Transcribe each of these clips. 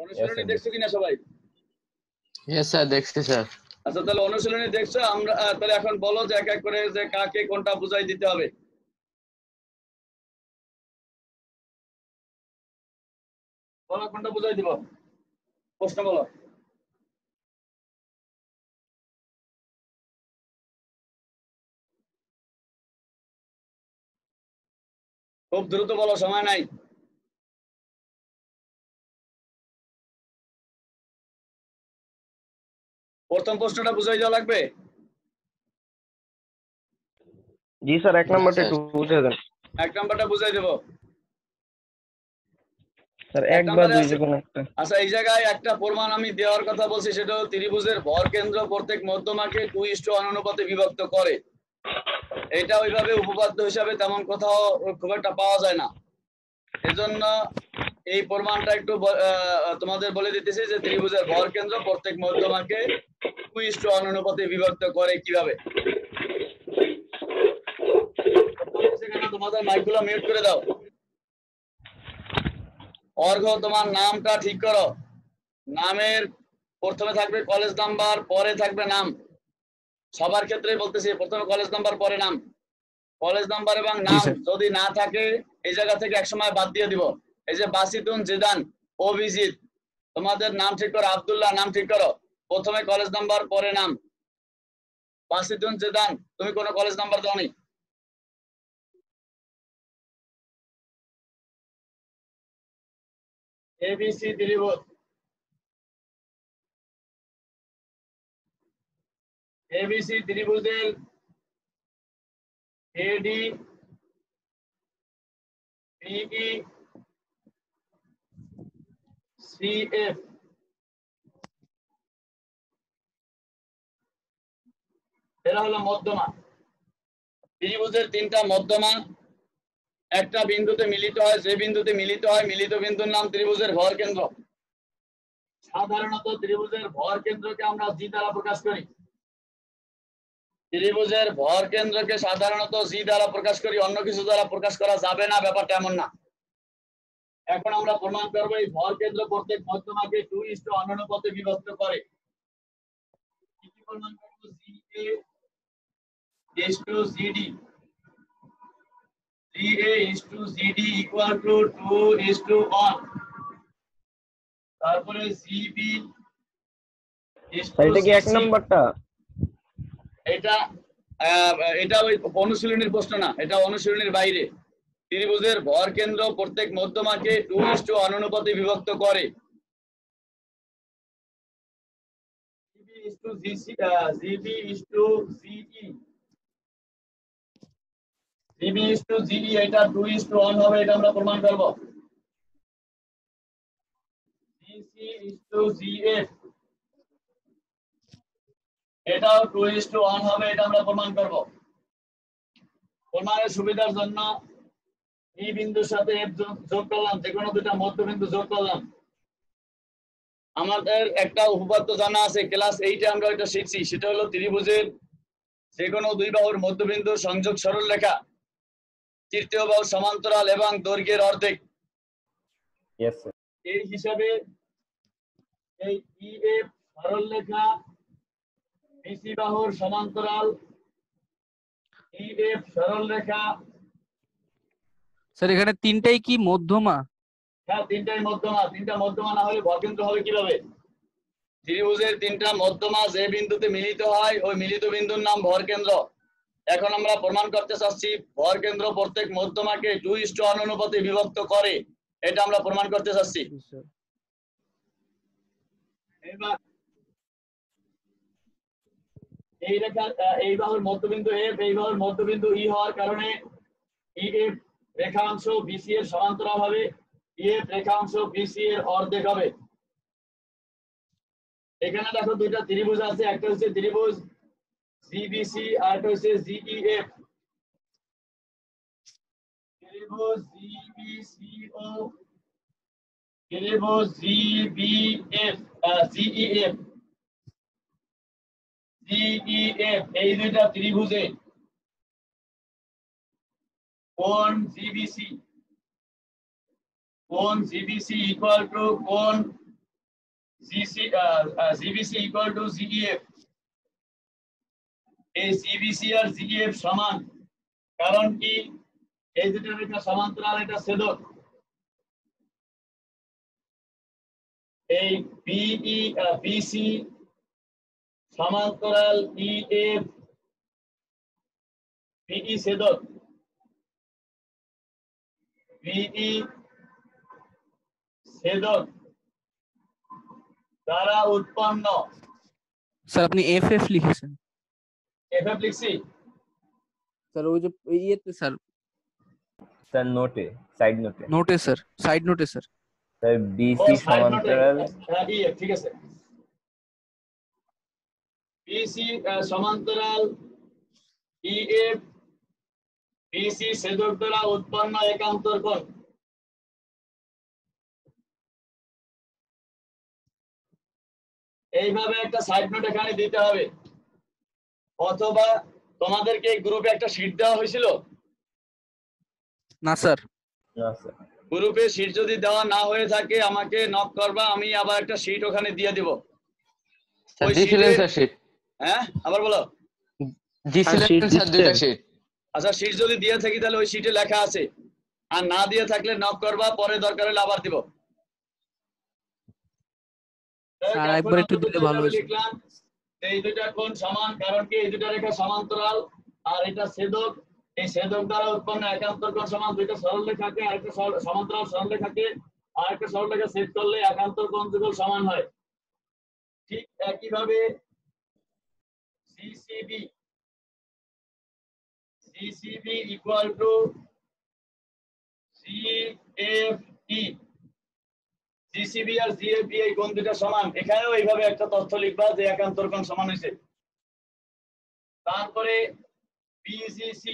অনুশীলনী দেখছো কিনা সবাই? ইয়েস স্যার, দেখছি স্যার। আচ্ছা, তাহলে অনুশীলনী দেখছো। আমরা তাহলে এখন বলো যে এক এক করে যে কাকে কোনটা বুঝাই দিতে হবে। বলো কোনটা বুঝাই দিব, প্রশ্ন বলো। খুব দ্রুত বলো, সময় নাই। প্রথম প্রশ্নটা বুঝাই দেওয়া লাগবে। জি স্যার, এক নম্বরটা একটু বুঝিয়ে দেন। এক নাম্বারটা বুঝাই দেবো স্যার, এক বা দুই যে কোনো একটা। আচ্ছা, এই জায়গায় একটা প্রমাণ আমি দেওয়ার কথা বলছি, সেটা হলো ত্রিভুজের ভর কেন্দ্র প্রত্যেক মধ্যমাকে 2:1 অনুপাতে বিভক্ত করে। এটা ওইভাবে উপপাদ্য হিসাবে তেমন কোথাও খুব একটা পাওয়া যায় না। এজন্য এই প্রমাণটা একটু তোমাদের বলে দিতেছি যে ত্রিভুজের ভর কেন্দ্র প্রত্যেক মধ্যমাকে 2:1 অনুপাতে বিভক্ত করে কিভাবে। তোমাদের মাইকগুলো মিউট করে দাও। অর্ঘ, তোমার নামটা ঠিক করো। নামের প্রথমে থাকবে কলেজ নাম্বার, পরে থাকবে নাম। সবার ক্ষেত্রে বলতেছি, প্রথমে কলেজ নাম্বার, পরে নাম। কলেজ নাম্বার এবং নাম যদি না থাকে এই জায়গা থেকে একসময় বাদ দিয়ে দিব। এই যে বাসিতুন, জিদান, অভিজিৎ, তোমাদের নাম ঠিক করো। আব্দুল্লাহ, নাম ঠিক করো। প্রথমে কলেজ নাম্বার, পরে নাম। বাসিতুন, জিদান, তুমি কোনো কলেজ নাম্বার দাওনি। এবিসি ত্রিভুজ, এবিসি ত্রিভুজের এডি, বিই, সিএফ এরা হলো মধ্যমা। ত্রিভুজের তিনটা মধ্যমা একটা বিন্দুতে মিলিত হয়, যে বিন্দুতে মিলিত হয় মিলিত বিন্দুর নাম ত্রিভুজের ভর কেন্দ্র। সাধারণত ত্রিভুজের ভর কেন্দ্রকে আমরা জি দ্বারা প্রকাশ করি। ত্রিভুজের ভর কেন্দ্রকে সাধারণত জি দ্বারা প্রকাশ করি, অন্য কিছু দ্বারা প্রকাশ করা যাবে না, ব্যাপারটা এমন না। এখন আমরা প্রমাণ করবো এই ভর কেন্দ্র প্রত্যেক মধ্যমাকে 2:1 অনুপাতে বিভক্ত করে। কি কি প্রমাণ করবো? GA is to GD, GA is to GD equal to 2:1। তারপরে GB is to এটা কি এক CC। নম্বরটা? এটা এটা ওই অনুশীলনীর প্রশ্ন না, এটা অনুশীলনীর বাইরে। ত্রিভুজের ভর কেন্দ্র প্রত্যেক মধ্যমাকে 2:1 অনুপাতে বিভক্ত করে। GB is to GC, GB is to CE, GB is to GE, এটা 2:1 হবে, এটা আমরা প্রমাণ করব। GC is to GF, এটাও 2:1 হবে, এটা আমরা প্রমাণ করব। প্রমাণের সুবিধার জন্য এই বিন্দুর সাথে এফ যোগ করলাম, যে কোনো দুটা মধ্যবিন্দু যোগ করলাম। আমাদের একটা উপপাদ্য জানা আছে, ক্লাস 8-এ আমরা এটা শিখছি, সেটা হলো ত্রিভুজের যে কোনো দুই বাহুর মধ্যবিন্দুর সংযোগ সরলরেখা তৃতীয় বাহু সমান্তরাল এবং দৈর্ঘ্যের অর্ধেক। এই হিসাবে এই ইএফ সরলরেখা বিসি বাহুর সমান্তরাল, ইএফ সরলরেখা। স্যার, এখানে তিনটাই কি মধ্যমা? হ্যাঁ, তিনটাই মধ্যমা। তিনটা মধ্যমা না হলে ভরকেন্দ্র হবে কিভাবে? ত্রিভুজের তিনটা মধ্যমা যে বিন্দুতে মিলিত হয় ওই মিলিত বিন্দুর নাম ভরকেন্দ্র। এখন আমরা প্রমাণ করতে চাচ্ছি ভরকেন্দ্র প্রত্যেক মধ্যমাকে 2:1 অনুপাতে বিভক্ত করে, এটা আমরা প্রমাণ করতে চাচ্ছি। এবার এই রেখা, এই বাহুর মধ্যবিন্দু এফ, এই বাহুর মধ্যবিন্দু ই হওয়ার কারণে ইএফ রেখাংশ বিসি এর সমান্তরাল হবে, ইএফ রেখাংশ বিসি এর অর্ধেক হবে। এখানে দেখো দুইটা ত্রিভুজ আছে, একটা হচ্ছে ত্রিভুজ জিবিসি আর একটা হচ্ছে জিইএফ। ত্রিভুজ জিবিসি ও ত্রিভুজ জিবিএফ, জিইএফ, জিইএফ এই দুইটা ত্রিভুজে কোণ জিবিসি, কোণ জিবিসি ইকুয়াল টু কোণ GBC ইকুয়াল টু GEF। এই GBC আর GEF সমান, কারণ কি এই দুটো রেখা সমান্তরাল, এটা ছেদক। এই BC সমান্তরাল EF, BE ছেদক, BE ছেদক দ্বারা উৎপন্ন। স্যার আপনি এফএফ লিখেছেন। FF লিখছি। স্যার ওই যে ইয়েতে স্যার, স্যার নোটে, সাইড নোটে। নোটে স্যার, সাইড নোটে স্যার। স্যার ও বিসি সাইড নোটে, সমান্তরাল EF, ঠিক আছে। BC সমান্তরাল EF, BC ছেদক দ্বারা উৎপন্ন একান্তর কোণ। এইভাবে একটা সাইড নোট এখানে দিতে হবে, অথবা তোমাদেরকে এই গ্রুপে একটা শীট দেওয়া হয়েছিল। না স্যার। না স্যার। গ্রুপে শীট যদি দেওয়া না হয়ে থাকে আমাকে নক করবা, আমি আবার একটা শীট ওখানে দিয়ে দিব। স্যার ওই দিছিলেন শীটে, স্যার শীট, হ্যাঁ আবার বলো। দিছিলেন শীট স্যার দুইটা দিচ্ছেন? শীট। আচ্ছা শীট যদি দিয়ে থাকি তাহলে ওই শীটে লেখা আছে, আর না দিয়ে থাকলে নক করবা, পরে দরকার হলে আবার দিব। স্যার এখন একবার একটু অন্তত দিলে ভালো এইভাবে হতো। লিখলাম এই দুইটা কোণ সমান, কারণ কি এই দুইটা রেখা সমান্তরাল আর এটা ছেদক। এই ছেদক দ্বারা উৎপন্ন একান্তর কোণ সমান। দুইটা সরলরেখাকে আরেকটা সমান্তরাল সরলরেখাকে আরেকটা সরলরেখা ছেদ করলে একান্তর কোণ যুগল সমান হয়। ঠিক একইভাবে CCB equal to CFE। GCB আর GFE এই কোণ দুটো সমান। এখানেও এইভাবে একটা তথ্য লিখবা যে একান্তর কোণ সমান হয়েছে। তারপরে BGC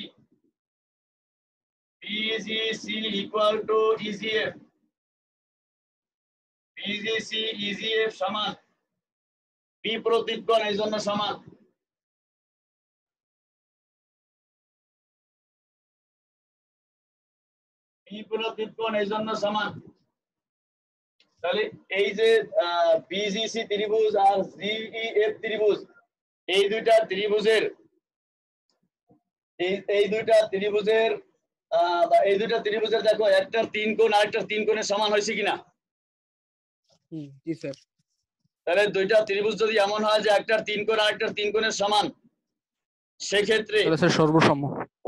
equal to EGF। BGC EGF সমান, বিপরীত কোণ এই জন্য সমান। বিপরীত কোণ এই জন্য সমান। তাহলে এই যে BGC ত্রিভুজ আর GEF ত্রিভুজ, এই দুইটা ত্রিভুজের এই দুইটা ত্রিভুজের এই দুইটা ত্রিভুজের দেখো একটার 3 কোণ আরেকটার 3 কোণের সমান হয়েছে কিনা। জি স্যার। তাহলে দুইটা ত্রিভুজ যদি এমন হয় যে একটার 3 কোণ আরেকটার 3 কোণের সমান, সেক্ষেত্রে তাহলে স্যার সর্বসম।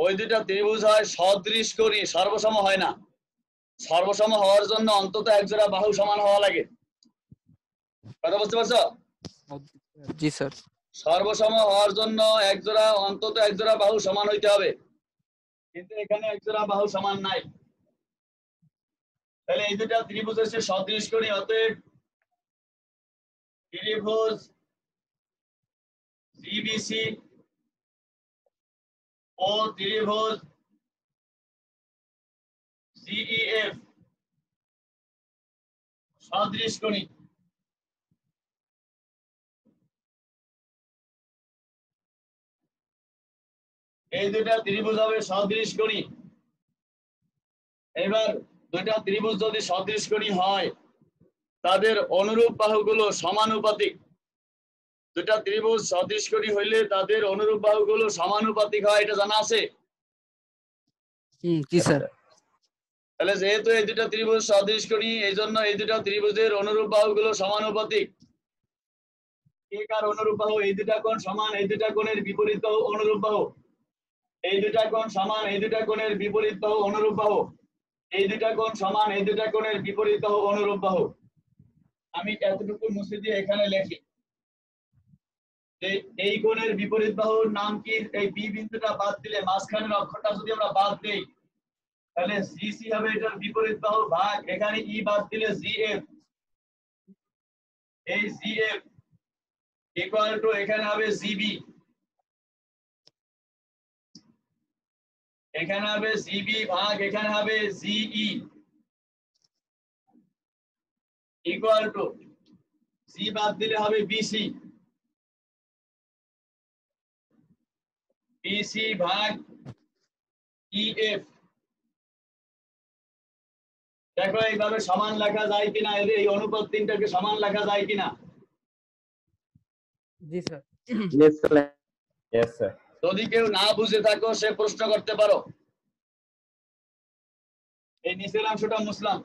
ওই দুইটা ত্রিভুজ হয় সদৃশকোণী, সর্বসম হয় না। সর্বসম হওয়ার জন্য অন্তত একজোড়া বাহু সমান হওয়া লাগে। কথা বুঝতে পারছো? জি স্যার। সর্বসম হওয়ার জন্য অন্তত একজোড়া বাহু সমান হইতে হবে, কিন্তু এখানে একজোড়া বাহু সমান নাই। তাহলে এই দুটা ত্রিভুজ হচ্ছে সদৃশকোণী। অতএব ত্রিভুজ GBC ও ত্রিভুজ GEF সদৃশকোণী। এই দুটা ত্রিভুজ হবে সদৃশকোণী। এবার দুইটা ত্রিভুজ যদি সদৃশকোণী হয় তাদের অনুরূপ বাহুগুলো সমানুপাতিক। দুটা ত্রিভুজ সদৃশকোণী হইলে তাদের অনুরূপ বাহুগুলো সমানুপাতিক হয়, এটা জানা আছে? জি স্যার। তাহলে যেহেতু এই দুটা ত্রিভুজ সদৃশকোণী, এই জন্য এই দুটা ত্রিভুজের অনুরূপ বাহুগুলো সমানুপাতিক। কে কার অনুরূপ বাহু? এই দুটা কোণ সমান, এই দুটা কোণের বিপরীত বাহু অনুরূপ বাহু। এই দুটা কোণ সমান, এই দুটা কোণের বিপরীত বাহু অনুরূপ বাহু। এই দুটা কোণ সমান, এই দুটা কোণের বিপরীত বাহু অনুরূপ বাহু। আমি এতটুকু মুছে দিয়ে এখানে লিখি যে এই কোণের বিপরীত বাহুর নাম কি। এই বি বিন্দুটা বাদ দিলে, মাঝখানের অক্ষরটা যদি আমরা বাদ দেই, তাহলে GC হবে এটার বিপরীত বাহু ভাগ এখানে ই বাদ দিলে GF। এই GF ইকুয়াল টু এখানে হবে GB, এখানে হবে GB ভাগ এখানে হবে GE ইকুয়াল টু C বাদ দিলে হবে BC, BC ভাগ EF। দেখো এইভাবে সমান লেখা যায় কিনা, এই অনুপাত তিনটাকে সমান লেখা যায় কিনা। জি sir. Yes, sir. Yes, sir. যদি কেউ না বুঝে থাকো সে প্রশ্ন করতে পারো। এই নিচের অংশটা মুছলাম।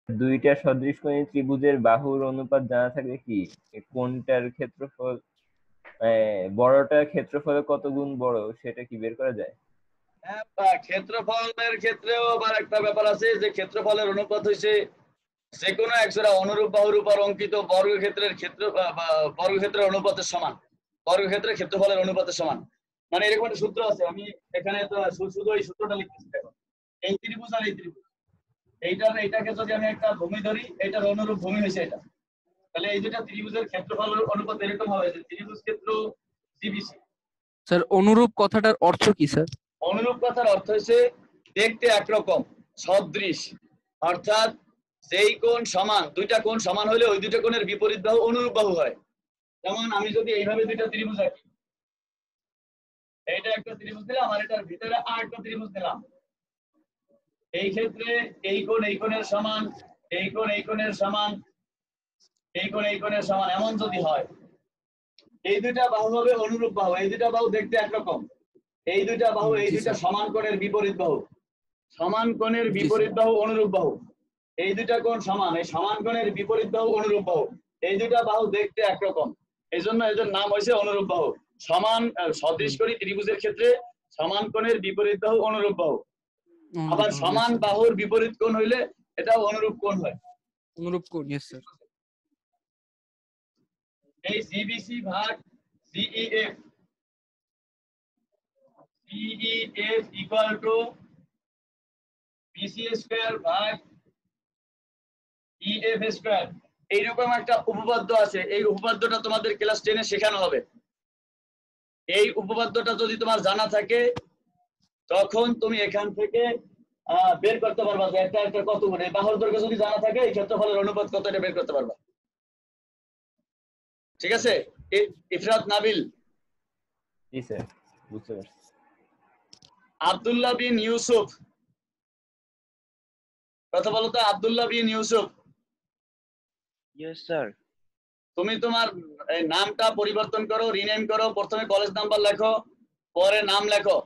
দুইটা সদৃশকোণী ত্রিভুজের বাহুর অনুপাত জানা থাকলে কি কোনটার ক্ষেত্রফল বড়টার ক্ষেত্রফল কত গুণ বড় সেটা কি বের করা যায়? হ্যাঁ, ক্ষেত্রফলের ক্ষেত্রেও আবার একটা ব্যাপার আছে যে ক্ষেত্রফলের অনুপাত হইছে যে কোনো একজোড়া অনুরূপ বাহুর উপর অঙ্কিত বর্গক্ষেত্রের ক্ষেত্র বর্গক্ষেত্রের অনুপাতের সমান। বর্গক্ষেত্রের ক্ষেত্রফলের অনুপাতের সমান, মানে এরকম একটা সূত্র আছে। আমি এখানে তো শুধু এই সূত্রটা লিখতেছি। দেখো এই ত্রিভুজ আর এই ত্রিভুজ, এইটাকে যদি আমি একটা ভূমি ধরি, এটার অনুরূপ ভূমি হয়েছে এটা, তাহলে এই দুটা ত্রিভুজের ক্ষেত্রফল অনুপাত এরকম হবে যে ত্রিভুজ ক্ষেত্র সিবিসি। স্যার অনুরূপ কথাটার অর্থ কি স্যার? অনুরূপ কথার অর্থ হচ্ছে দেখতে একরকম, সদৃশ, অর্থাৎ যেই কোণ সমান, দুইটা কোণ সমান হলে ওই দুইটা কোণের বিপরীত বাহু অনুরূপ বাহু হয়। যেমন আমি যদি এইভাবে দুইটা ত্রিভুজ আঁকি, এইটা একটা ত্রিভুজ দিলাম আর এটার ভিতরে আর একটা ত্রিভুজ দিলাম, এই ক্ষেত্রে এই কোণ এই কোণের সমান, এই কোণ এই কোণের সমান, এই কোণ এই কোণের সমান, এমন যদি হয় এই দুইটা বাহু হবে অনুরূপ বাহু। এই দুইটা বাহু দেখতে একরকম, এই দুইটা বাহু এই জি, দুইটা স্যার। সমান কোণের বিপরীত বাহু। সমান কোণের জি, বিপরীত বাহু অনুরূপ বাহু, এই দুইটা কোণ সমান, এই সমান কোণের বিপরীত বাহু অনুরূপ বাহু, এই দুইটা বাহু দেখতে একরকম, এই জন্য এদের নাম হয়েছে অনুরূপ বাহু। সমান সদৃশকোণী ত্রিভুজের ক্ষেত্রে সমান কোণের বিপরীত বাহু অনুরূপ বাহু। আবার অনুরূপ, সমান yes, sir। বাহুর বিপরীত কোণ হইলে এটাও অনুরূপ কোণ হয়। অনুরূপ কোণ, yes, sir। এই সিবিসি ভাগ CEF, CEF equal to BC square ভাগ ইএফ স্কয়ার, এইরকম একটা উপপাদ্য আছে। এই উপপাদ্যটা তোমাদের ক্লাস 10 এ শেখানো হবে। এই উপপাদ্যটা যদি তোমার জানা থাকে তখন তুমি এখান থেকে বের করতে পারবা যে একটা একটা কত গুণ। এই বাহুর দৈর্ঘ্য যদি জানা থাকে এই ক্ষেত্রফলের অনুপাত কত এটা বের করতে পারবা। ঠিক আছে? ইফরাত নাবিল। জি স্যার, বুঝতে পারছি। আব্দুল্লাহ বিন ইউসুফ, কথা বলো তো। আব্দুল্লাহ বিন ইউসুফ, Yes, sir. তুমি তোমার এই নামটা পরিবর্তন করো, রিনেম করো। প্রথমে কলেজ নাম্বার লেখো, পরে নাম লেখো।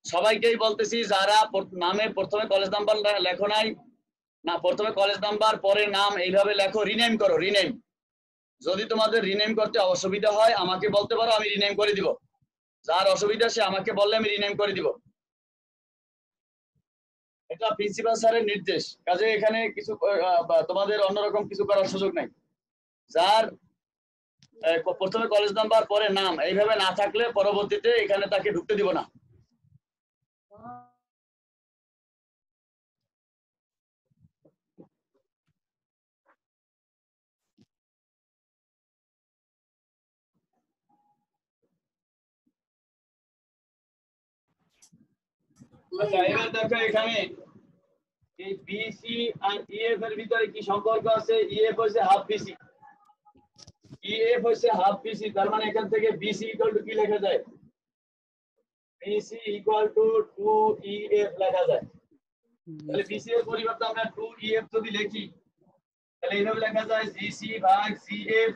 সবাইকেই বলতেছি যারা নামে প্রথমে কলেজ নাম্বার লেখো নাই, না প্রথমে কলেজ নাম্বার পরে নাম এইভাবে লেখো, রিনেম করো। রিনেম, যদি তোমাদের রিনেম করতে অসুবিধা হয় আমাকে বলতে পারো, আমি রিনেম করে দিব। যার অসুবিধা সে আমাকে বললে আমি রিনেম করে দিব। এটা প্রিন্সিপাল স্যারের নির্দেশ, কাজে এখানে কিছু তোমাদের অন্যরকম কিছু করার সুযোগ নাই। যার প্রথমে কলেজ নাম্বার পরে নাম এইভাবে না থাকলে পরবর্তীতে এখানে তাকে ঢুকতে দিব না। আচ্ছা এবার দেখো এখানে এই বিসি আর ইএফ এর ভিতরে কি সম্পর্ক আছে। ইএফ হচ্ছে হাফ বিসি, ইএফ হচ্ছে হাফ বিসি, তার মানে এখান থেকে বিসি ইকুয়াল টু কি লেখা যায়? বিসি ইকুয়াল টু 2ইএফ লেখা যায়। তাহলে বিসি এর পরিবর্তে আমরা 2ইএফ যদি লিখি তাহলে এইভাবে লেখা যায় জিসি ভাগ সিএফ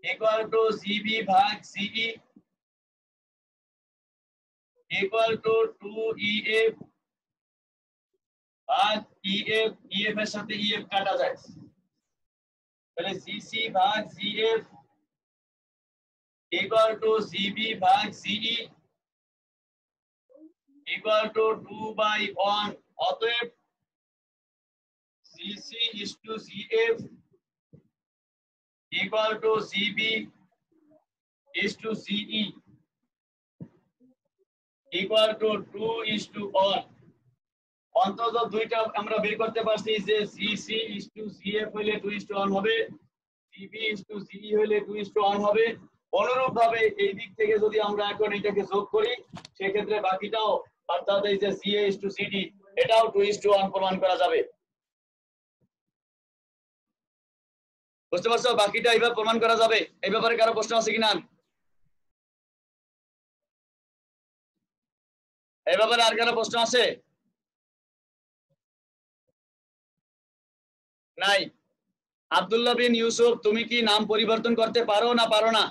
ইকুয়াল টু জিবি ভাগ সিই ইকুয়াল টু 2ইএফ ভাগ ইএফ। ইএফ এর সাথে ইএফ কাটা যায়, তাহলে জিসি ভাগ সিএফ ইকুয়াল টু জিবি ভাগ সিই ইকুয়াল টু 2/1। অতএব GC is to CF equal to GB is to CE equal to 2:1। অন্তত দুইটা আমরা বের করতে পারছি যে সিসি ইজ টু সিএফ হইলে 2:1 হবে, সিবি ইজ টু সিই হইলে 2:1 হবে। অনুরূপ ভাবে এই দিক থেকে যদি আমরা এখন এটাকে যোগ করি সেক্ষেত্রে বাকিটাও, অর্থাৎ এই যে সিএ ইজ টু সিডি, এটাও 2:1 প্রমাণ করা যাবে। বুঝতে পারছো? বাকিটা এইভাবে প্রমাণ করা যাবে। এই ব্যাপারে কারো প্রশ্ন আছে কিনা? এই ব্যাপারে আর কারো প্রশ্ন আছে? নাই। আব্দুল্লাহ বিন ইউসুফ, তুমি কি নাম পরিবর্তন করতে পারো না পারো না?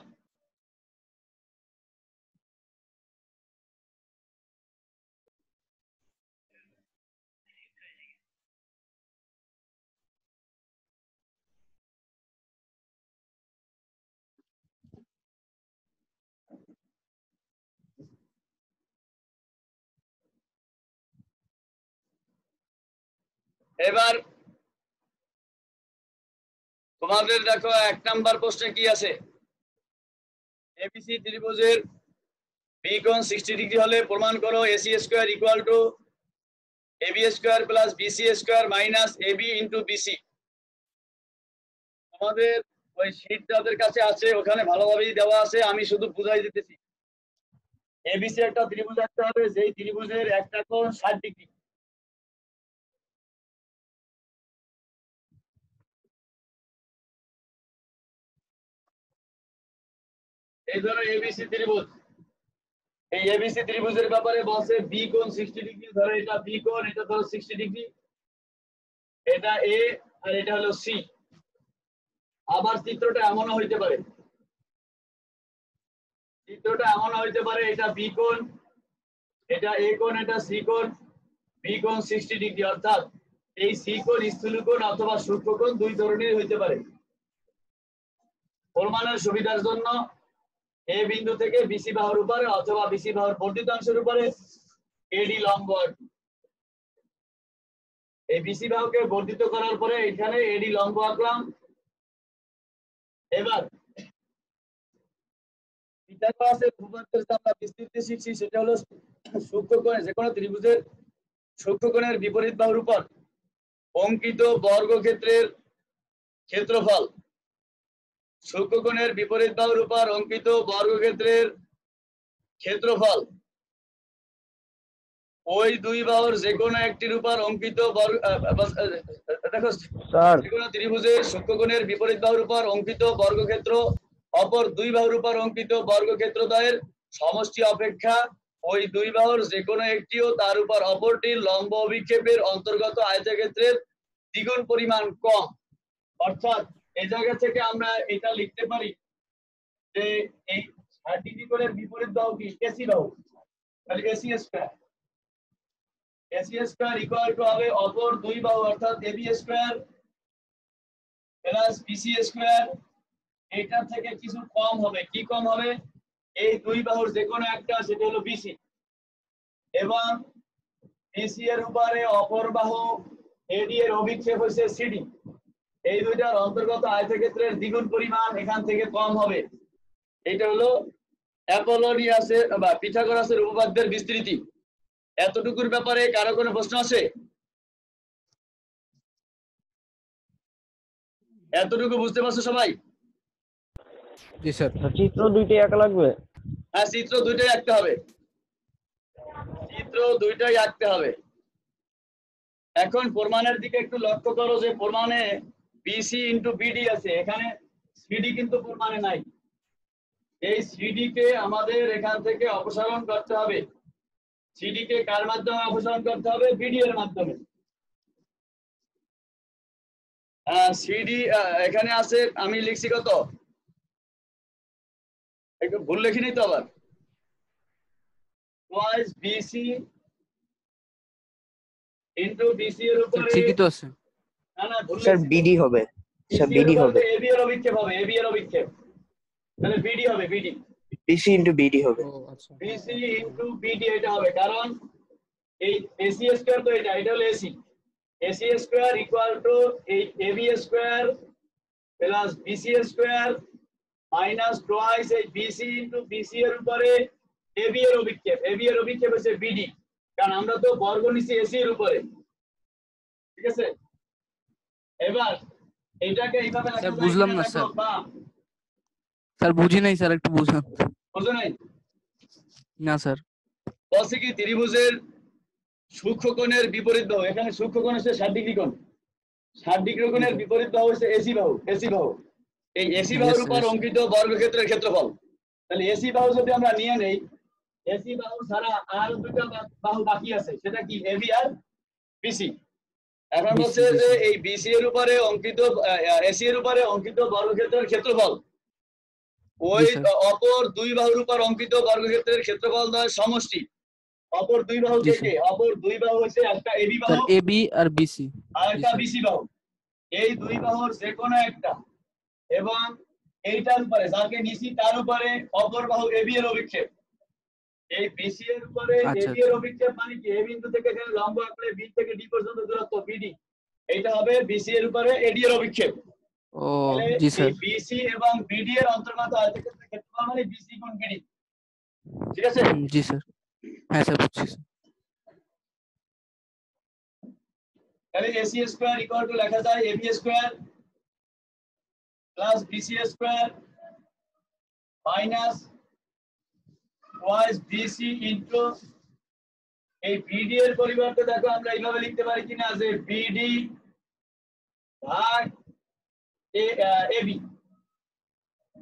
এবার তোমাদের দেখো 1 নাম্বার প্রশ্নে কি আছে? এবিসি ত্রিভুজের বি কোণ 60 ডিগ্রি হলে প্রমাণ করো AC square equal to AB square plus BC square minus AB into BC. আমাদের ওই শীট যাদের কাছে আছে ওখানে ভালোভাবেই দেওয়া আছে, আমি শুধু বুঝাই দিতেছি। এবিসি একটা ত্রিভুজ আঁকতে হবে, যেই ত্রিভুজের একটা কোণ 60 ডিগ্রি। এই ধরো এবিসি ত্রিভুজ, এই এবিসি ত্রিভুজের ব্যাপারে বলছে বি কোণ 60 ডিগ্রি, ধরো এটা বি কোণ, এটা ধরো 60 ডিগ্রি, এটা এ আর এটা হলো সি। আবার চিত্রটা এমনও হইতে পারে, এটা বি কোণ, এটা এ কোণ, এটা সি কোণ, বি কোণ 60 ডিগ্রি, অর্থাৎ এই সি কোণ স্থূল কোণ অথবা সূক্ষ্ম কোণ দুই ধরনের হইতে পারে। প্রমাণের সুবিধার জন্য এ বিন্দু থেকে বিসি বাহুর উপরে অথবা বিসি বাহুর বর্ধিত অংশের উপরে এডি লম্ব আঁকি। এই বিসি বাহুকে বর্ধিত করার পরে এখানে এডি লম্ব আঁকলাম। এবার পিথাগোরাসের উপপাদ্যের যে আমরা বিস্তৃতি শিখছি সেটা হলো সূক্ষ্ম কোণে যে কোনো ত্রিভুজের সূক্ষ্ম কোণের বিপরীত বাহুর উপর অঙ্কিত বর্গক্ষেত্রের ক্ষেত্রফল। সূক্ষ্ম কোণের বিপরীত বাহুর উপর অঙ্কিত বর্গক্ষেত্রের ক্ষেত্রফল ওই দুই বাহুর যে কোনো একটির উপর অঙ্কিত দেখো স্যার যে কোনো ত্রিভুজের সূক্ষ্মকোণের বিপরীত বাহুর উপর অঙ্কিত বর্গক্ষেত্র অপর দুই বাহুর উপর অঙ্কিত বর্গক্ষেত্রদ্বয়ের সমষ্টি অপেক্ষা ওই দুই বাহুর যে কোনো একটিও তার উপর অপরটির লম্ব অভিক্ষেপের অন্তর্গত আয়তক্ষেত্রের দ্বিগুণ পরিমাণ কম। অর্থাৎ এই জায়গা থেকে আমরা এটা লিখতে পারি যে এই 60 ডিগ্রি কোণের বিপরীত বাহু কি এসি বাহু, তাহলে AC square, AC square equal to হবে অপর দুই বাহু অর্থাৎ AB square plus BC square. এটা থেকে কিছু কম হবে, কি কম হবে? এই দুই বাহুর যে কোনো একটা, সেটা হলো বিসি, এবং বিসি এর উপরে অপর বাহু এডি এর অভিক্ষেপ হচ্ছে সিডি। এই দুইটার অন্তর্গত আয়তক্ষেত্রের দ্বিগুণ পরিমাণ এখান থেকে কম হবে। এটা হলো অ্যাপোলোনিয়াসের বা পিথাগোরাসের উপপাদ্যের বিস্তৃতি। এতটুকুর ব্যাপারে কারো কোনো প্রশ্ন আছে? এতটুকু বুঝতে পারছো সবাই? জি স্যার। চিত্র দুইটাই একা লাগবে? হ্যাঁ, চিত্র দুইটাই আঁকতে হবে, চিত্র দুইটাই আঁকতে হবে। এখন প্রমাণের দিকে একটু লক্ষ্য করো যে প্রমাণে বিসি ইন্টু বিডি আছে, এখানে সিডি কিন্তু প্রমাণে নাই। এই সিডি কে আমাদের এখান থেকে অপসারণ করতে হবে। সিডি কে কার মাধ্যমে অপসারণ করতে হবে? বিডি এর মাধ্যমে। সিডি এখানে আছে, আমি লিখছি কত, একটু ভুল লিখিনি তো আবার, টুয়াইস বিসি ইনটু বিসি এর স্যার উপরে, ঠিকই তো আছে। না না ভুল স্যার লিখছি। বিডি হবে, স্যার বিডি হবে, এবি এর অভিক্ষেপ হবে, এবি এর অভিক্ষেপ, তাহলে বিডি হবে, বিডি বিসি ইন্টু বিডি হবে। ও আচ্ছা। বিসি ইনটু বিডি এটা হবে, কারণ এই এসি স্কয়ার তো এটা হলো AC, AC square equal to এই AB square plus BC square minus twice এই বিসি ইনটু বিসি এর উপরে এবি এর অভিক্ষেপ, এবি এর অভিক্ষেপ হচ্ছে বিডি, কারণ আমরা তো বর্গ নিছি এসি এর উপরে, ঠিক আছে? এবার এটাকে এইভাবে লেখা স্যার যায়, বুঝলাম এখানে না দেখো, স্যার। বা স্যার বুঝি নাই স্যার, একটু বুঝান। বুঝো নাই? না স্যার। বলছে কি ত্রিভুজের সূক্ষ্মকোণের বিপরীত বাহু, এখানে সূক্ষ্মকোণ হচ্ছে 60 ডিগ্রি কোণ, 60 ডিগ্রি কোণের বিপরীত বাহু হচ্ছে এসি বাহু, এসি বাহু। এই এসি Yes, বাহুর sir, উপর yes, sir. অঙ্কিত বর্গক্ষেত্রের ক্ষেত্রফল। তাহলে এসি বাহু যদি আমরা নিয়ে নেই, এসি বাহু ছাড়া আর দুটো বাহু বাকি আছে, সেটা কি এবি আর বিসি। এখন BC, বলছে যে BC. এই বিসি এর উপরে অঙ্কিত এসি এর উপরে অঙ্কিত বর্গক্ষেত্রের ক্ষেত্রফল ওই জি, স্যার। অপর দুই বাহুর উপর অঙ্কিত বর্গক্ষেত্রের ক্ষেত্রফল দ্বয় সমষ্টি। অপর দুই বাহু জি, থেকে, অপর দুই বাহু হচ্ছে একটা এবি স্যার বাহু AB আর BC। আর জি, একটা স্যার। বিসি বাহু। এই দুই বাহুর যে কোনো একটা এবং এইটার উপরে যাকে নিছি তার উপরে অপর বাহু এবি এর অভিক্ষেপ। এই বিসি এর উপরে আচ্ছা, এবি এর আচ্ছা। অভিক্ষেপ মানে কি, এ বিন্দু থেকে এখানে লম্ব আঁকলে বি থেকে ডি পর্যন্ত দূরত্ব বিডি, এইটা হবে বিসি এর উপরে এডি এর অভিক্ষেপ। ও, তাহলে জি, এই স্যার। বিসি এবং বিডি এর অন্তর্গত আয়তক্ষেত্রের ক্ষেত্রফল মানে বিসি গুণ বিডি। ঠিক আছে? জি, স্যার। হ্যাঁ, স্যার, বুঝছি, স্যার। তাহলে এসি স্কয়ার ইকুয়াল টু লেখা যায় AB square plus BC square minus twice BC into এই বিডি এর পরিবর্তে দেখো আমরা এইভাবে লিখতে পারি কিনা যে বিডি ভাগ এবি।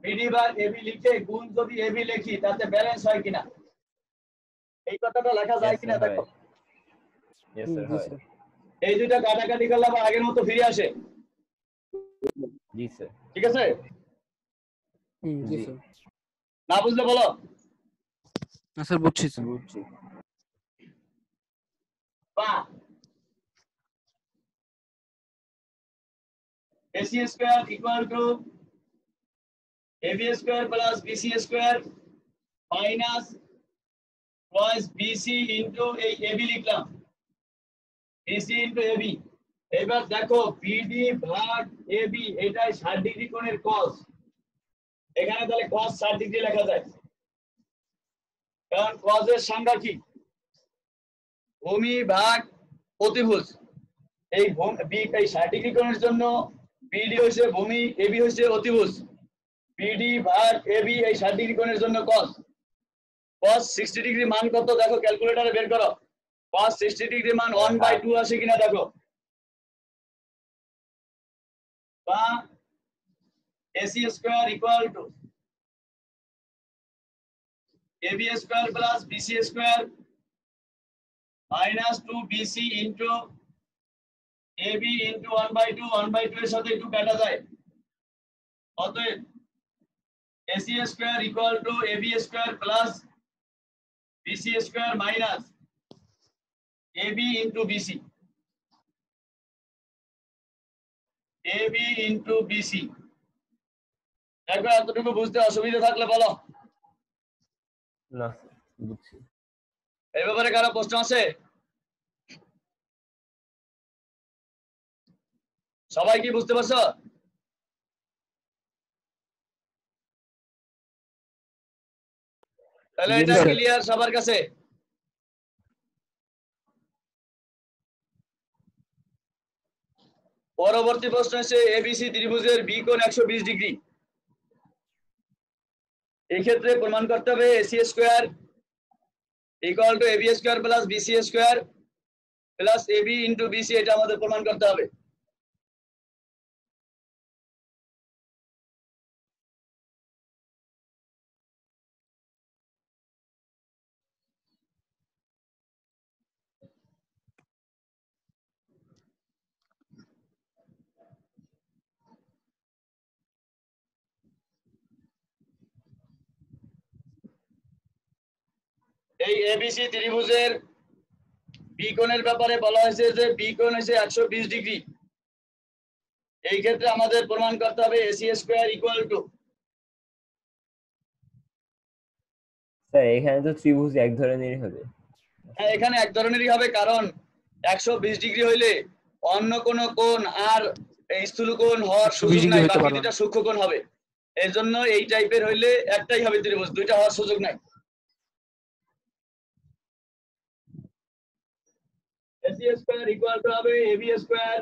বিডি ভাগ এবি লিখে গুণ যদি এবি লিখি তাতে ব্যালেন্স হয় কিনা, এই কথাটা লেখা যায় Yes, কিনা sir, দেখো। হয়। Yes, sir, জি, হয়। স্যার। এই দুইটা কাটাকাটি করলে আবার আগের মতো ফিরে আসে। জি স্যার। ঠিক আছে? জি, জি। স্যার। না বুঝলে বলো। না, স্যার, বুঝছি, স্যার। বুঝছি। বা AC square equal to AB square plus BC square minus twice BC into এই AB লিখলাম, BC into AB। এবার দেখো BD ভাগ AB এটাই 60 ডিগ্রি কোণের cos, এখানে তাহলে cos 60 ডিগ্রি লেখা যায়, কারণ cos এর সংজ্ঞা কি, ভূমি ভাগ অতিভুজ। এই এই 60 ডিগ্রি কোণের জন্য BD হইছে ভূমি, AB হইছে অতিভুজ। বিডি ভাগ এবি এই 60 ডিগ্রি কোণের জন্য cos 60 ডিগ্রি মান কত দেখো ক্যালকুলেটরে বের করো। cos 60 ডিগ্রি মান 1/2 আসে কিনা দেখো। বা AC square equal two AB square plus BC square minus 2BC into AB into 1/2, 1/2 এর সাথে 2 কাটা যায়, অতএব AC square equal two AB square plus BC square minus AB into BC, AB into BC। একবার এতটুকু বুঝতে অসুবিধা থাকলে বলো। না বুঝছি। এই ব্যাপারে কারো প্রশ্ন আছে? সবাই কি বুঝতে পারছো? তাহলে জি, এটা স্যার। ক্লিয়ার সবার কাছে? পরবর্তী প্রশ্ন হচ্ছে এবিসি ত্রিভুজের বি কোণ 120 ডিগ্রি। এই ক্ষেত্রে প্রমাণ করতে হবে AC square equal to AB square plus BC square plus AB into BC, এটা আমাদের প্রমাণ করতে হবে। এই এবিসি ত্রিভুজের বি কোণের ব্যাপারে বলা হয়েছে যে বি কোণ হচ্ছে 120 ডিগ্রি। এই ক্ষেত্রে আমাদের প্রমাণ করতে হবে AC square equal two, sir এখানে তো ত্রিভুজ এক ধরনেরই হবে। হ্যাঁ এখানে এক ধরনেরই হবে, কারণ 120 ডিগ্রি হইলে অন্য কোন কোণ আর এই স্থূল কোণ হওয়ার 120 সুযোগ ডিগ্রি নাই, হইতে বাকি পারবে দুটা না। সূক্ষ্ম কোণ হবে। এর জন্য এই টাইপের হইলে একটাই হবে ত্রিভুজ, দুইটা হওয়ার সুযোগ নাই। এসি স্কয়ার ইকুয়াল টু হবে AB square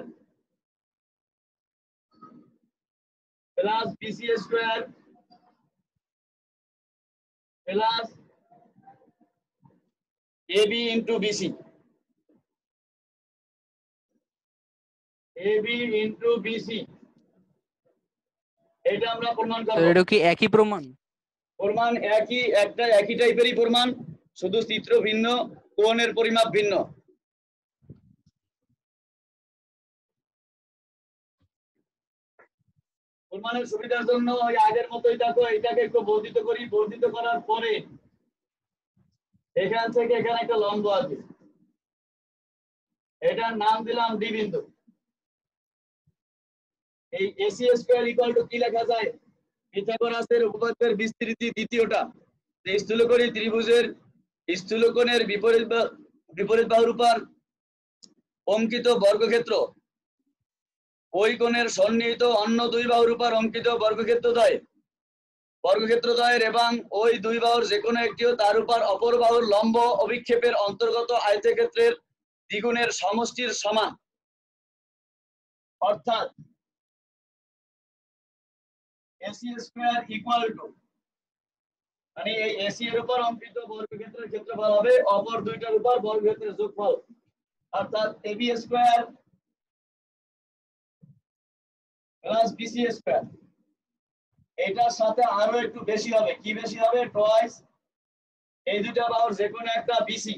plus BC square plus AB into BC, AB into BC. এটা আমরা প্রমাণ স্যার করব। এটা কি একই প্রমাণ? প্রমাণ একই টাইপেরই প্রমাণ, শুধু চিত্র ভিন্ন, কোণের পরিমাপ ভিন্ন। প্রমাণের সুবিধার জন্য ওই আগের মতোই দেখো, এটাকে একটু বর্ধিত করি। বর্ধিত করার পরে এখান থেকে এখানে একটা লম্ব আছে, এটার নাম দিলাম ডি বিন্দু। এই এসি স্কয়ার ইকুয়াল টু কি লেখা যায়? পিথাগোরাসের উপপাদ্যের বিস্তৃতি দ্বিতীয়টা, যে স্থূলকোণী ত্রিভুজের স্থূলকোণের বিপরীত বাহুর উপর অঙ্কিত বর্গক্ষেত্র ওই কোণের সন্নিহিত অন্য দুই বাহুর উপর অঙ্কিত বর্গক্ষেত্রদ্বয়ের এবং ওই দুই বাহুর যে কোনো একটিও তার উপর অপর বাহুর লম্ব অভিক্ষেপের অন্তর্গত আয়তক্ষেত্রের দ্বিগুণের সমষ্টির সমান। অর্থাৎ এসি স্কয়ার ইকুয়াল টু, মানে এই এসি এর উপর অঙ্কিত বর্গক্ষেত্রের ক্ষেত্রফল হবে অপর দুইটার উপর বর্গক্ষেত্রের যোগফল, অর্থাৎ AB square plus BC square. এটার সাথে আরো একটু বেশি হবে, কি বেশি হবে? টুয়াইস এই দুইটা বাহুর যে কোনো একটা BC,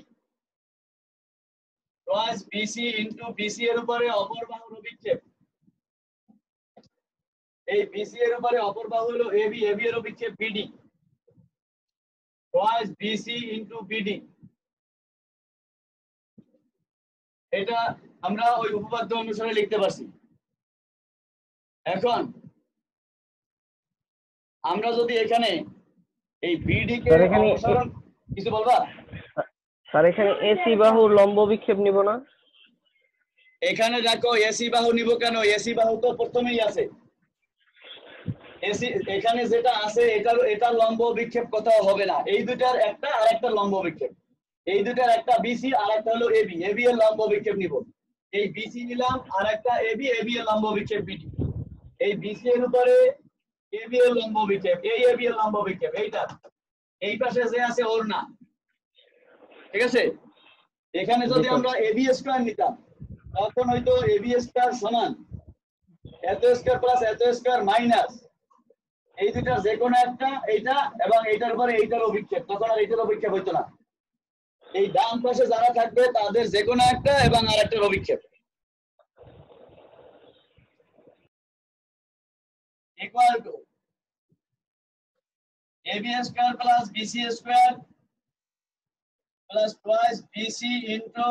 twice BC into BC এর উপরে অপর বাহুর অভিক্ষেপ। এই বিসি এর উপরে অপর বাহু হলো এবি, এবি এর অভিক্ষেপ BD, twice BC into BD. এটা আমরা ওই উপপাদ্য অনুসারে লিখতে পারছি। এখন আমরা যদি এখানে এই বিডি কে স্যার, এখানে অপসারণ, কিছু বলবা? স্যার এখানে এসি বাহু লম্ব বিক্ষেপ নিব না? এখানে দেখো এসি বাহু নিব কেন? এসি বাহু তো প্রথমেই আছে। এসি এখানে যেটা আছে এটার লম্ব বিক্ষেপ কোথাও হবে না। এই দুটার একটা আর একটা লম্ব বিক্ষেপ, এই দুটার একটা বিসি আর একটা হলো এবি, এবি এর লম্ব বিক্ষেপ নিব। এই বিসি নিলাম আর একটা এবি, এবি এর লম্ব বিক্ষেপ বিডি। এই বিসি এর উপরে এবি এর লম্ব বিক্ষেপ, এই এবি এর লম্ব বিক্ষেপ এইটা, এই পাশে যে আছে ওর না, ঠিক আছে? এখানে যদি আমরা এবি স্কয়ার নিতাম তখন হয়তো এবি স্কয়ার সমান এত স্কয়ার প্লাস এত স্কয়ার মাইনাস এই দুটার যে কোনো একটা, এইটা এবং এইটার পরে এইটার অভিক্ষেপ, তখন আর এইটার অভিক্ষেপ হইতো না। এই ডান পাশে যারা থাকবে তাদের যে কোনো একটা এবং আরেকটার অভিক্ষেপ equal to AB square plus BC square plus twice BC into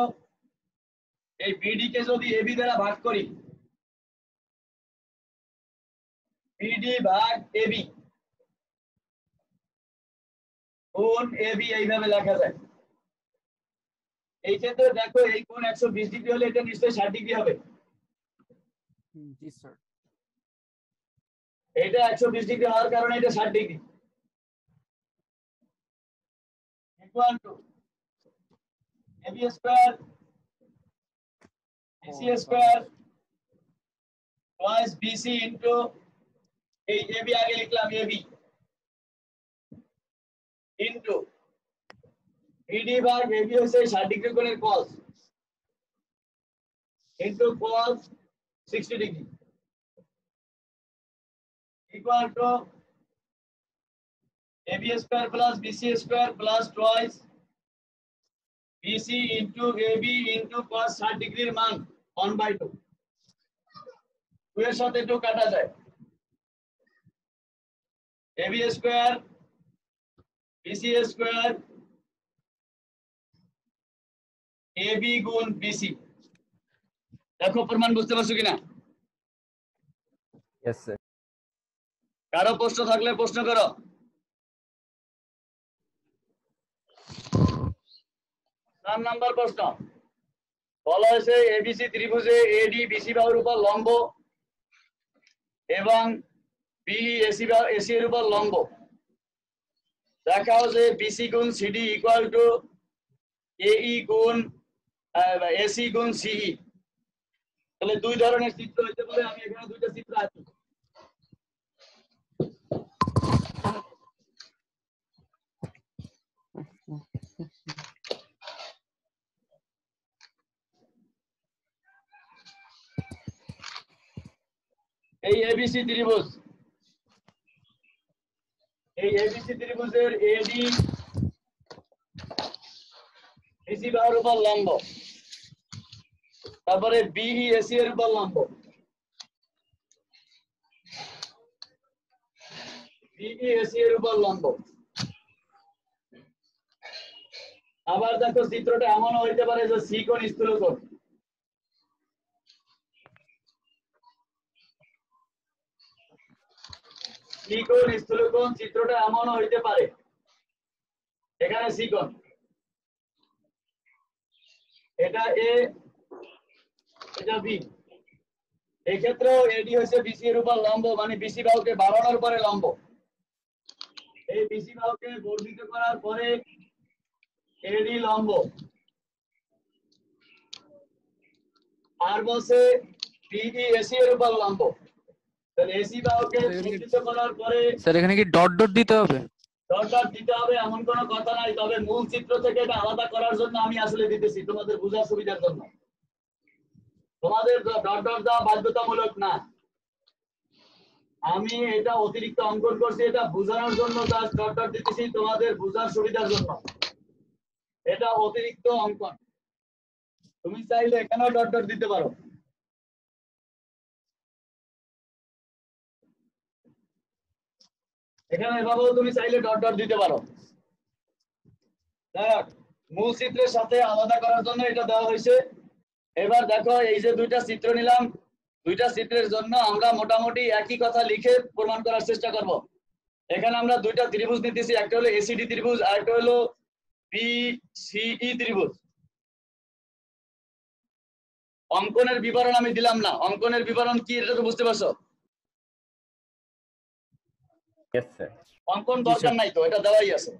এই বিডি কে যদি এবি দ্বারা ভাগ করি, বিডি ভাগ এবি গুণ এবি, এইভাবে লেখা যায়। এই ক্ষেত্রে দেখো এই কোণ 120 ডিগ্রি হলে এটা নিশ্চয়ই 60 ডিগ্রি হবে। জি স্যার। এটা 120 ডিগ্রি হওয়ার কারণে এটা 60 degree. Equal to AB square BC square plus BC into এই এবি আগে লিখলাম এবি ইনটু বিডি ভাগ এবি হচ্ছে 60 ডিগ্রি কোণের cos into cos 60 degree equal to AB square plus BC square plus twice BC into AB into cos 60 ডিগ্রির মান 1/2। 2 এর সাথে 2 কাটা যায়, AB square BC square AB গুণ বিসি। দেখো প্রমাণ বুঝতে পারছো কিনা? Yes sir. কারো প্রশ্ন থাকলে প্রশ্ন করো। 4 নাম্বার প্রশ্ন বলা হয়েছে এবিসি ত্রিভুজে এডি বিসি বাহুর উপর লম্ব এবং বি এসি এর উপর লম্ব। দেখাও যে বিসি গুণ সিডি ইকুয়াল টু এই গুণ এসি গুণ সিই। তাহলে দুই ধরনের চিত্র হইতে পারে, আমি এখানে দুইটা চিত্র আঁকি। এই এবিসি ত্রিভুজ, এই এবিসি ত্রিভুজের এডি বিসি বাহুর উপর লম্ব, তারপরে বিই এসি এর উপর লম্ব, বিই এসি এর উপর লম্ব। আবার দেখো চিত্রটা এমন হইতে পারে যে সি কোণ স্থূলকোণ, সি কোণ স্থূলকোণ চিত্রটা এমন হইতে পারে, এখানে সি কোণ, এটা এ, এটা বি। এই ক্ষেত্রেও এডি হচ্ছে বিসি এর উপর লম্ব, মানে বিসি বাহুকে বাড়ানোর পরে লম্ব। এই বিসি বাহুকে বর্ধিত করার পরে এডি লম্ব। আর বলছে বিই এসি এর উপর লম্ব, তাহলে এসি বাহুকে বর্ধিত করার পরে স্যার এখানে কি ডট ডট দিতে হবে? দরকার দিতে হবে এমন কোনো কথা নাই, তবে মূল চিত্র থেকে এটা আলাদা করার জন্য আমি আসলে দিতেছি তোমাদের বোঝার সুবিধার জন্য। তোমাদের ডট ডট দেওয়া বাধ্যতামূলক না, আমি এটা অতিরিক্ত অঙ্কন করছি, এটা বোঝানোর জন্য জাস্ট ডট ডট দিতেছি তোমাদের বোঝার সুবিধার জন্য। এটা অতিরিক্ত অঙ্কন, তুমি চাইলে এখানেও ডট ডট দিতে পারো। এখানে এভাবেও তুমি চাইলে ডট ডট দিতে পারো। দেখ, মূল চিত্রের সাথে আলাদা করার জন্য এটা দেওয়া হয়েছে। এবার দেখো এই যে দুইটা চিত্র নিলাম, দুইটা চিত্রের জন্য আমরা মোটামুটি একই কথা লিখে প্রমাণ করার চেষ্টা করব। এখানে আমরা দুইটা ত্রিভুজ নিতেছি, একটা হলো এসিডি ত্রিভুজ আর একটা হলো বিসিই ত্রিভুজ। অঙ্কনের বিবরণ আমি দিলাম না, অঙ্কনের বিবরণ কি এটা তো বুঝতে পারছো? Yes sir. অঙ্কন দরকার নাই তো, এটা দেওয়াই আছে।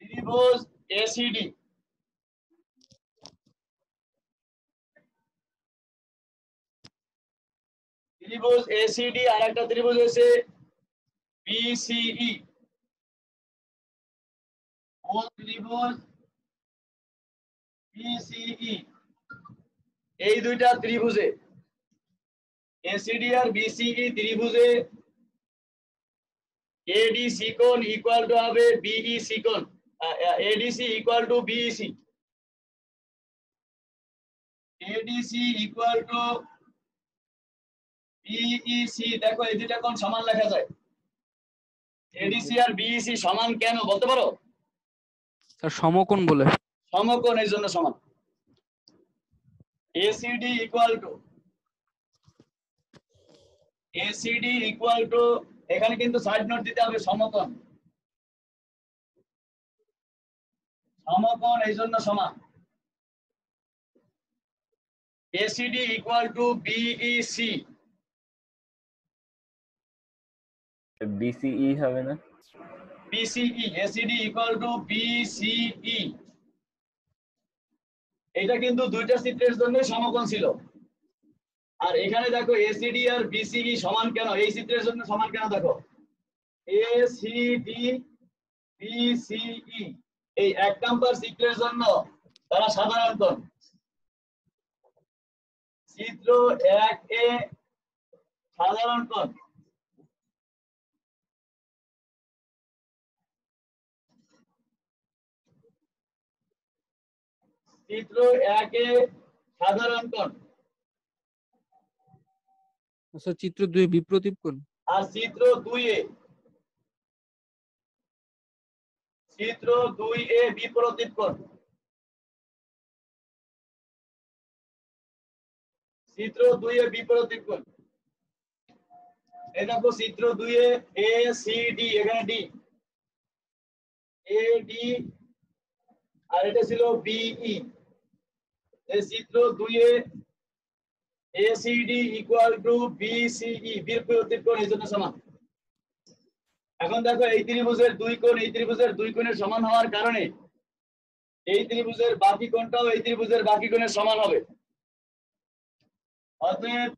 ত্রিভুজ এসিডি, ত্রিভুজ এসিডি আর একটা ত্রিভুজ হচ্ছে বিসিই। ও ত্রিভুজ বিসিই, এই দুইটা ত্রিভুজে এসিডি আর বিসিই ত্রিভুজে এডিসি কোণ ইকুয়াল টু হবে বিইসি কোণ, ADC equal to BEC, ADC equal to BEC. দেখো এই দুইটা কোণ সমান লেখা যায়। এডিসি আর বিইসি সমান কেন বলতে পারো? স্যার সমকোণ বলে। সমকোণ, এই জন্য সমান। ACD equal to, ACD equal to, এখানে কিন্তু সাইড নোট দিতে হবে সমকোণ, সমকোণ এই জন্য সমান। ACD equal to BEC, BCE হবে না? BCE, ACD equal to BCE. এটা কিন্তু দুইটা চিত্রের জন্য সমকোণ ছিল। আর এখানে দেখো এসিডি আর বিসিই সমান কেন, এই চিত্রের জন্য সমান কেন দেখো, এসিডি বিসিই এই 1 নাম্বার চিত্রের জন্য তারা সাধারণ কোণ। চিত্র 1 এ সাধারণ কোণ, চিত্র 1 এ সাধারণ কোণ, স্যার চিত্র 2 বিপ্রতীপ কোণ। আর চিত্র 2 এ, চিত্র 2 এ বিপরীত কোণ, চিত্র 2 এ বিপরীত কোণ। এই দেখো চিত্র 2 এ এসিডি, এখানে ডি, এডি আর এটা ছিল বিই। এই চিত্র 2 এ এসিডি ইকুয়াল টু বিসিই, বিপরীত কোণ এই জন্য সমান। এখন দেখো এই ত্রিভুজের দুই কোণ এই ত্রিভুজের দুই কোণের সমান হওয়ার কারণে এই ত্রিভুজের বাকি কোণটাও এই ত্রিভুজের বাকি কোণের সমান হবে। অতএব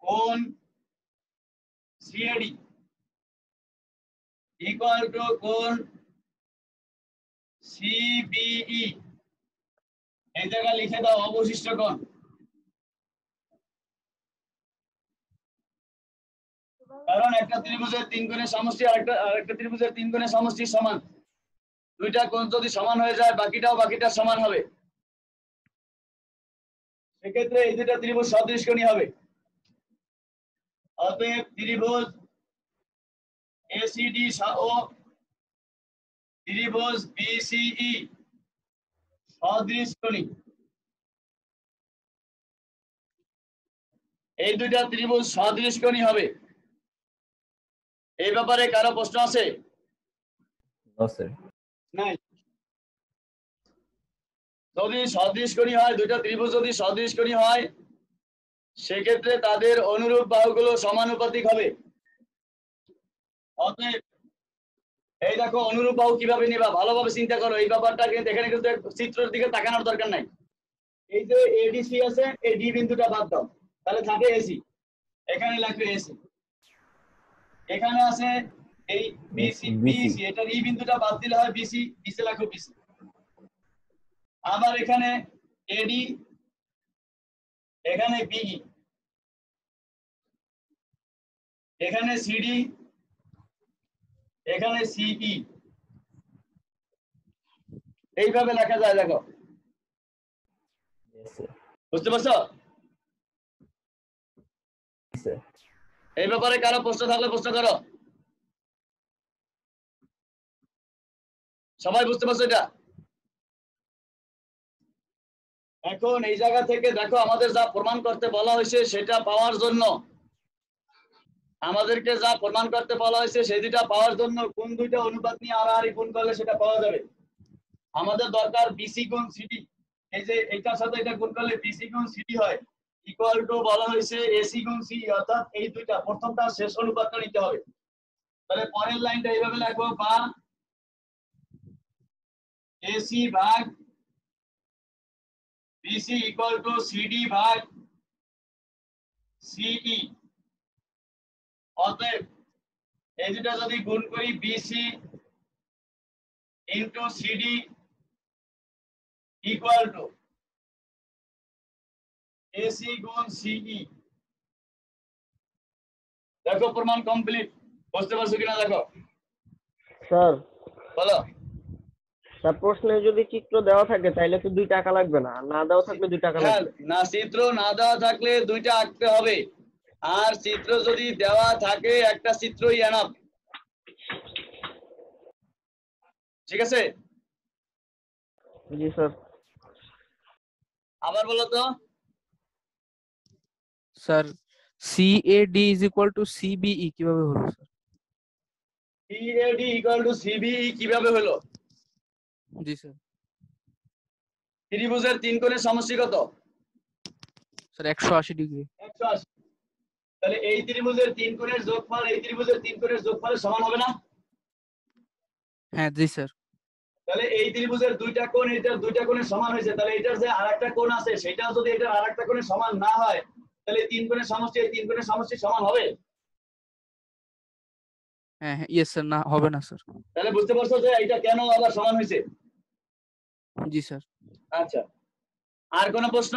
কোণ সিএডি ইকুয়াল টু কোণ সিবিই, এই জায়গায় লিখে দাও অবশিষ্ট কোণ। কারণ একটা ত্রিভুজের তিন কোণের সমষ্টি আরেকটা ত্রিভুজের তিন কোণের সমষ্টি সমান। দুইটা কোণ যদি সমান হয়ে যায় বাকিটা সমান হবে। সেক্ষেত্রে এই দুইটা ত্রিভুজ সদৃশকোণী হবে। অতএব ত্রিভুজ ACD ও ত্রিভুজ BCE সদৃশকোণী। এই দুইটা ত্রিভুজ সদৃশকোণী হবে। এই ব্যাপারে কারো প্রশ্ন আছে? No sir. নাই। যদি সদৃশকোণী হয়, দুইটা ত্রিভুজ যদি সদৃশকোণী হয়, সেক্ষেত্রে তাদের অনুরূপ বাহুগুলো সমানুপাতিক হবে। অতএব এই দেখো অনুরূপ বাহু কিভাবে নিবা, ভালোভাবে চিন্তা করো এই ব্যাপারটা, কিন্তু এখানে কিন্তু চিত্রের দিকে তাকানোর দরকার নাই। এই যে ADC আছে, এই ডি বিন্দুটা বাদ দাও, তাহলে থাকে AC। এখানে লাগবে AC। এখানে আছে এই BC, এটা এই বিন্দুটা বাদ দিলে হয় BC, নিচে লাগবে BC। আবার এখানে AD, এখানে BE, এখানে CD, এখানে CE। এইভাবে লেখা যায়, দেখো বুঝতে পারছো? এই ব্যাপারে কারো প্রশ্ন থাকলে প্রশ্ন করো। সবাই বুঝতে পারছো এটা? এখন এই জায়গা থেকে দেখো, আমাদের যা প্রমাণ করতে বলা হয়েছে সেটা পাওয়ার জন্য, আমাদেরকে যা প্রমাণ করতে বলা হয়েছে সেই দুইটা পাওয়ার জন্য কোন দুইটা অনুপাত নিয়ে আড়াআড়ি গুণ করলে সেটা পাওয়া যাবে। আমাদের দরকার BC গুণ CD। এই যে এইটার সাথে এটা গুণ করলে BC গুণ CD হয়, ইকুয়াল টু বলা হয়েছে AC গুণ CE, অর্থাৎ এই দুইটা প্রথমটা শেষ অনুপাতটা নিতে হবে। তাহলে পরের লাইনটা এইভাবে লিখবো, বা AC ভাগ BC ইকুয়াল টু CD ভাগ CE। অতএব এই দুটা যদি গুণ করি, BC into CD equal to AC গুণ CE। দেখো প্রমাণ কমপ্লিট। বুঝতে পারছো কিনা দেখো। স্যার বলো। স্যার প্রশ্নে যদি চিত্র দেওয়া থাকে তাইলে তো 2 টাকা লাগবে না, আর না দেওয়া থাকলে 2 টাকা হ্যাঁ, লাগবে। না চিত্র না দেওয়া থাকলে দুইটা আঁকতে হবে, আর চিত্র যদি দেওয়া থাকে একটা চিত্রই এনাফ। ঠিক আছে? জি স্যার। আবার বলো তো। Sir CAD is equal to CBE কিভাবে হলো sir? CAD equal to CBE কিভাবে হলো? জি স্যার। ত্রিভুজের তিন কোণের সমষ্টি কত? Sir 180 degree. 180। তাহলে এই ত্রিভুজের তিন কোণের যোগফল এই ত্রিভুজের তিন কোণের যোগফলের সমান হবে না? হ্যাঁ জি স্যার। তাহলে এই ত্রিভুজের দুইটা কোণ এটার দুইটা কোণের সমান হয়েছে, তাহলে এটার যে আরেকটা কোণ আছে সেটাও যদি এটার আরেকটা কোণের সমান না হয়, তাহলে তিন কোণের সমষ্টি এই তিন কোণের সমষ্টি সমান হবে? হ্যাঁ হ্যাঁ ইয়েস স্যার, না হবে না স্যার। তাহলে বুঝতে পারছো যে এটা কেন আবার সমান হয়েছে? জি স্যার। আচ্ছা, আর কোনো প্রশ্ন?